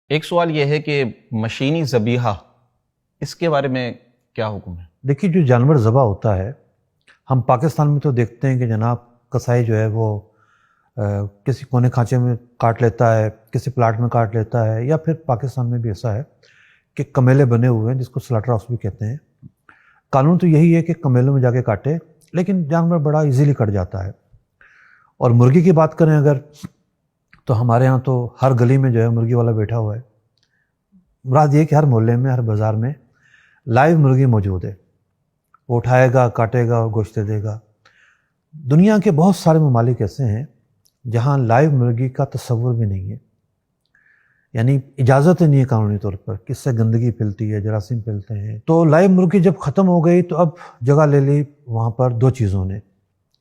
ایک سوال یہ ہے کہ مشینی ذبیحہ اس کے بارے میں کیا حکم ہے؟ دیکھیے، جو جانور ذبح ہوتا ہے، ہم پاکستان میں تو دیکھتے ہیں کہ جناب کسائی جو ہے وہ کسی کونے کھانچے میں کاٹ لیتا ہے، کسی پلاٹ میں کاٹ لیتا ہے، یا پھر پاکستان میں بھی ایسا ہے کہ کمیلے بنے ہوئے ہیں جس کو سلاٹر ہاؤس بھی کہتے ہیں۔ قانون تو یہی ہے کہ کمیلوں میں جا کے کاٹے، لیکن جانور بڑا ایزیلی کٹ جاتا ہے۔ اور مرغی کی بات کریں اگر، تو ہمارے ہاں تو ہر گلی میں جو ہے مرغی والا بیٹھا ہوا ہے۔ مراد یہ کہ ہر محلے میں، ہر بازار میں لائیو مرغی موجود ہے، وہ اٹھائے گا، کاٹے گا اور گوشت دے دے گا۔ دنیا کے بہت سارے ممالک ایسے ہیں جہاں لائیو مرغی کا تصور بھی نہیں ہے، یعنی اجازت ہی نہیں ہے قانونی طور پر، کہ اس سے گندگی پھیلتی ہے، جراثیم پھیلتے ہیں۔ تو لائیو مرغی جب ختم ہو گئی تو اب جگہ لے لی وہاں پر دو چیزوں نے۔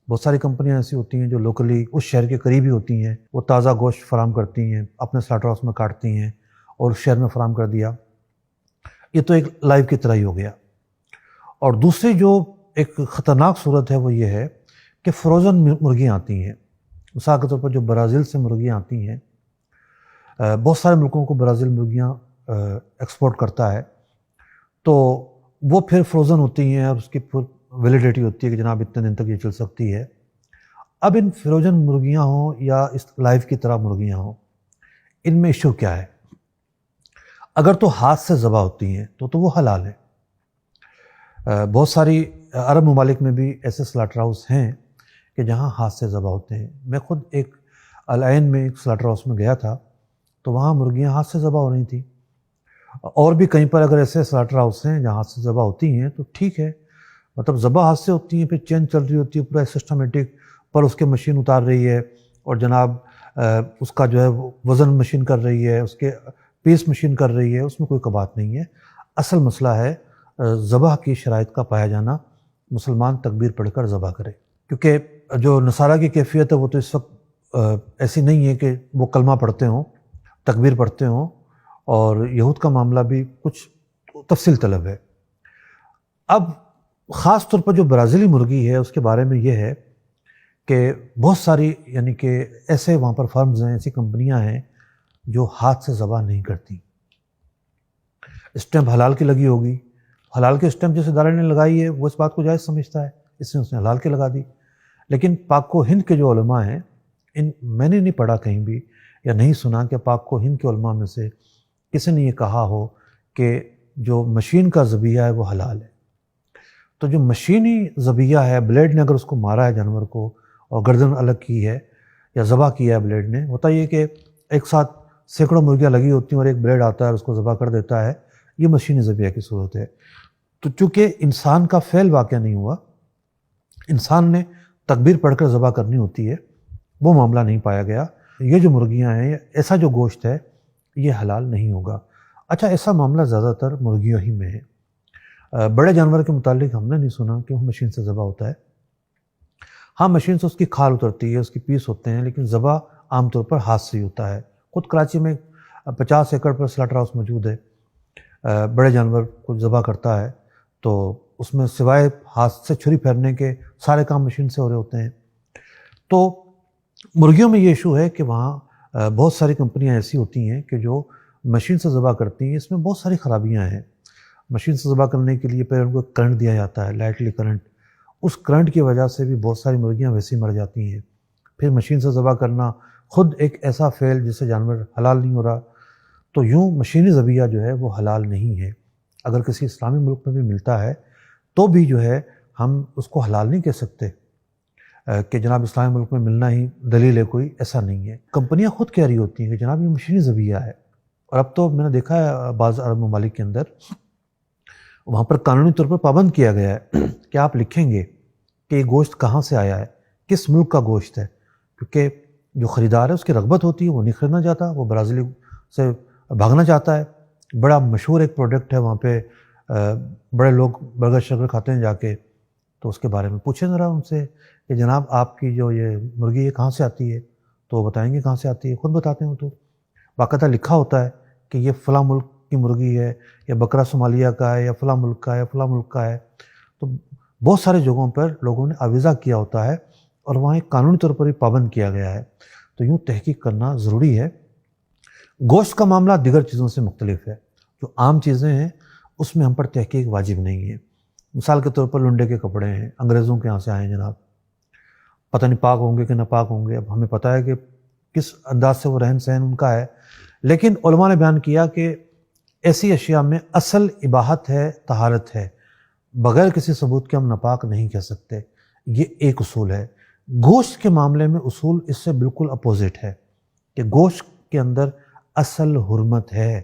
بہت ساری کمپنیاں ایسی ہوتی ہیں جو لوکلی اس شہر کے قریب ہی ہوتی ہیں، وہ تازہ گوشت فراہم کرتی ہیں، اپنے سلاٹر ہاؤس میں کاٹتی ہیں اور اس شہر میں فراہم کر دیا۔ یہ تو ایک لائیو کی طرح ہی ہو گیا۔ اور دوسری جو ایک خطرناک صورت ہے وہ یہ ہے کہ فروزن مرغیاں آتی ہیں۔ مثال کے طور پر جو برازیل سے مرغیاں آتی ہیں، بہت سارے ملکوں کو برازیل مرغیاں ایکسپورٹ کرتا ہے، تو وہ پھر فروزن ہوتی ہیں اور اس کی ویلیڈیٹی ہوتی ہے کہ جناب اتنے دن تک یہ چل سکتی ہے۔ اب ان فروزن مرغیاں ہوں یا اس لائیو کی طرح مرغیاں ہوں، ان میں ایشو کیا ہے؟ اگر تو ہاتھ سے ذبح ہوتی ہیں تو وہ حلال ہے۔ بہت ساری عرب ممالک میں بھی ایسے سلاٹر ہاؤس ہیں کہ جہاں ہاتھ سے ذبح ہوتے ہیں۔ میں خود ایک العین میں ایک سلاٹر ہاؤس میں گیا تھا، تو وہاں مرغیاں ہاتھ سے ذبح ہو رہی تھیں۔ اور بھی کہیں پر اگر ایسے سلاٹر ہاؤس ہیں جہاں ہاتھ سے ذبح ہوتی ہیں تو ٹھیک ہے، مطلب ذبح ہاتھ سے ہوتی ہیں، پھر چین چل رہی ہوتی ہے، پورا سسٹمیٹک، پر اس کے مشین اتار رہی ہے اور جناب اس کا جو ہے وزن مشین کر رہی ہے، اس کے پیس مشین کر رہی ہے، اس میں کوئی کبات نہیں ہے۔ اصل مسئلہ ہے ذبح کی شرائط کا پایا جانا، مسلمان تکبیر پڑھ کر ذبح کرے، کیونکہ جو نصارہ کی کیفیت ہے وہ تو اس وقت ایسی نہیں ہے کہ وہ کلمہ پڑھتے ہوں، تکبیر پڑھتے ہوں، اور یہود کا معاملہ بھی کچھ تفصیل طلب ہے۔ اب خاص طور پر جو برازیلی مرغی ہے اس کے بارے میں یہ ہے کہ بہت ساری یعنی کہ ایسے وہاں پر فرمز ہیں، ایسی کمپنیاں ہیں جو ہاتھ سے ذبح نہیں کرتی۔ اسٹیمپ حلال کی لگی ہوگی، حلال کے اسٹیمپ جس ادارے نے لگائی ہے وہ اس بات کو جائز سمجھتا ہے، اس نے حلال کی لگا دی۔ لیکن پاک و ہند کے جو علماء ہیں، میں نے نہیں پڑھا کہیں بھی یا نہیں سنا کہ پاک و ہند کے علماء میں سے کسی نے یہ کہا ہو کہ جو مشین کا ذبیحہ ہے وہ حلال ہے۔ تو جو مشینی ذبیحہ ہے، بلیڈ نے اگر اس کو مارا ہے جانور کو اور گردن الگ کی ہے یا ذبح کیا ہے بلیڈ نے، ہوتا یہ کہ ایک ساتھ سینکڑوں مرغیاں لگی ہوتی ہیں اور ایک بلیڈ آتا ہے اور اس کو ذبح کر دیتا ہے، یہ مشینی ذبیحہ کی صورت ہے۔ تو چونکہ انسان کا فعل واقع نہیں ہوا، انسان نے تکبیر پڑھ کر ذبح کرنی ہوتی ہے، وہ معاملہ نہیں پایا گیا۔ یہ جو مرغیاں ہیں، ایسا جو گوشت ہے یہ حلال نہیں ہوگا۔ اچھا، ایسا معاملہ زیادہ تر مرغیوں ہی میں ہے۔ بڑے جانور کے متعلق ہم نے نہیں سنا کہ وہ مشین سے ذبح ہوتا ہے۔ ہاں، مشین سے اس کی کھال اترتی ہے، اس کی پیس ہوتے ہیں، لیکن ذبح عام طور پر ہاتھ سے ہی ہوتا ہے۔ خود کراچی میں 50 ایکڑ پر سلاٹر ہاؤس موجود ہے، بڑے جانور کو ذبح کرتا ہے، تو اس میں سوائے ہاتھ سے چھری پھیرنے کے سارے کام مشین سے ہو رہے ہوتے ہیں۔ تو مرغیوں میں یہ ایشو ہے کہ وہاں بہت ساری کمپنیاں ایسی ہوتی ہیں کہ جو مشین سے ذبح کرتی ہیں۔ اس میں بہت ساری خرابیاں ہیں۔ مشین سے ذبح کرنے کے لیے پہلے ان کو کرنٹ دیا جاتا ہے، لائٹلی کرنٹ، اس کرنٹ کی وجہ سے بھی بہت ساری مرغیاں ویسے ہی مر جاتی ہیں۔ پھر مشین سے ذبح کرنا خود ایک ایسا فعل جس سے جانور حلال نہیں ہو رہا، تو یوں مشینی ذبیحہ جو ہے وہ حلال نہیں ہے۔ اگر کسی اسلامی ملک میں بھی ملتا ہے تو بھی جو ہے ہم اس کو حلال نہیں کہہ سکتے کہ جناب اسلامی ملک میں ملنا ہی دلیل ہے کوئی، ایسا نہیں ہے۔ کمپنیاں خود کہہ رہی ہوتی ہیں کہ جناب یہ مشینی ذبیحہ ہے، اور اب تو میں نے دیکھا ہے بعض عرب ممالک کے اندر وہاں پر قانونی طور پر پابند کیا گیا ہے کہ آپ لکھیں گے کہ یہ گوشت کہاں سے آیا ہے، کس ملک کا گوشت ہے، کیونکہ جو خریدار ہے اس کی رغبت ہوتی ہے، وہ نہیں خریدنا چاہتا، وہ برازیلی سے بھاگنا چاہتا ہے۔ بڑا مشہور ایک پروڈکٹ ہے وہاں پہ، بڑے لوگ برگر شرگر کھاتے ہیں جا کے، تو اس کے بارے میں پوچھیں ذرا ان سے کہ جناب آپ کی جو یہ مرغی ہے کہاں سے آتی ہے، تو وہ بتائیں گے کہاں سے آتی ہے، خود بتاتے ہیں وہ تو باقاعدہ لکھا ہوتا ہے کہ یہ فلاں ملک کی مرغی ہے، یا بکرا صومالیہ کا ہے، یا فلاں ملک کا ہے، یا فلاں ملک کا ہے۔ تو بہت سارے جگہوں پر لوگوں نے آویزہ کیا ہوتا ہے اور وہاں ایک قانونی طور پر بھی پابند کیا گیا ہے۔ تو یوں تحقیق کرنا ضروری ہے۔ گوشت کا معاملہ دیگر چیزوں سے مختلف ہے. جو عام چیزیں ہیں اس میں ہم پر تحقیق واجب نہیں ہے. مثال کے طور پر لنڈے کے کپڑے ہیں، انگریزوں کے یہاں سے آئے ہیں جناب، پتہ نہیں پاک ہوں گے کہ ناپاک ہوں گے. اب ہمیں پتہ ہے کہ کس انداز سے وہ رہن سہن ان کا ہے، لیکن علماء نے بیان کیا کہ ایسی اشیاء میں اصل اباحت ہے، طہارت ہے، بغیر کسی ثبوت کے ہم ناپاک نہیں کہہ سکتے. یہ ایک اصول ہے. گوشت کے معاملے میں اصول اس سے بالکل اپوزٹ ہے کہ گوشت کے اندر اصل حرمت ہے،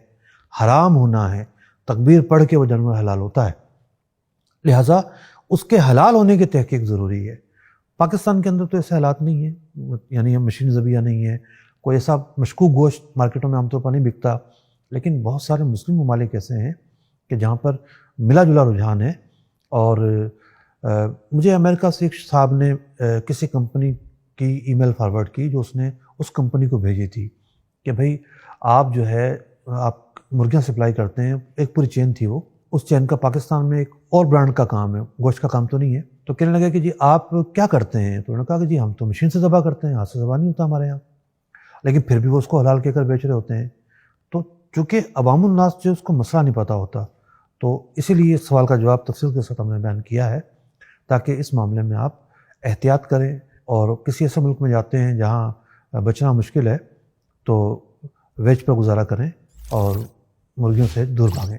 حرام ہونا ہے. تکبیر پڑھ کے وہ جانور حلال ہوتا ہے، لہٰذا اس کے حلال ہونے کی تحقیق ضروری ہے. پاکستان کے اندر تو ایسے حالات نہیں ہیں، یعنی مشین ذبیحہ نہیں ہے، کوئی ایسا مشکوک گوشت مارکیٹوں میں عام طور پر نہیں بکتا. لیکن بہت سارے مسلم ممالک ایسے ہیں کہ جہاں پر ملا جلا رجحان ہے. اور مجھے امریکہ سے ایک صاحب نے کسی کمپنی کی ای میل فارورڈ کی جو اس نے اس کمپنی کو بھیجی تھی کہ بھائی آپ جو ہے آپ مرغیاں سپلائی کرتے ہیں. ایک پوری چین تھی وہ، اس چین کا پاکستان میں ایک اور برانڈ کا کام ہے، گوشت کا کام تو نہیں ہے. تو کہنے لگا کہ جی آپ کیا کرتے ہیں؟ تو انہوں نے کہا کہ جی ہم تو مشین سے ذبح کرتے ہیں، ہاتھ سے ذبح نہیں ہوتا ہمارے یہاں. لیکن پھر بھی وہ اس کو حلال کہہ کر بیچ رہے ہوتے ہیں. تو چونکہ عوام الناس جو اس کو مسئلہ نہیں پتہ ہوتا، تو اسی لیے اس سوال کا جواب تفصیل کے ساتھ ہم نے بیان کیا ہے تاکہ اس معاملے میں آپ احتیاط کریں. اور کسی ایسے ملک میں جاتے ہیں جہاں بچنا مشکل ہے تو ویج پر گزارا کریں اور مرغیوں سے دور بھاگیں.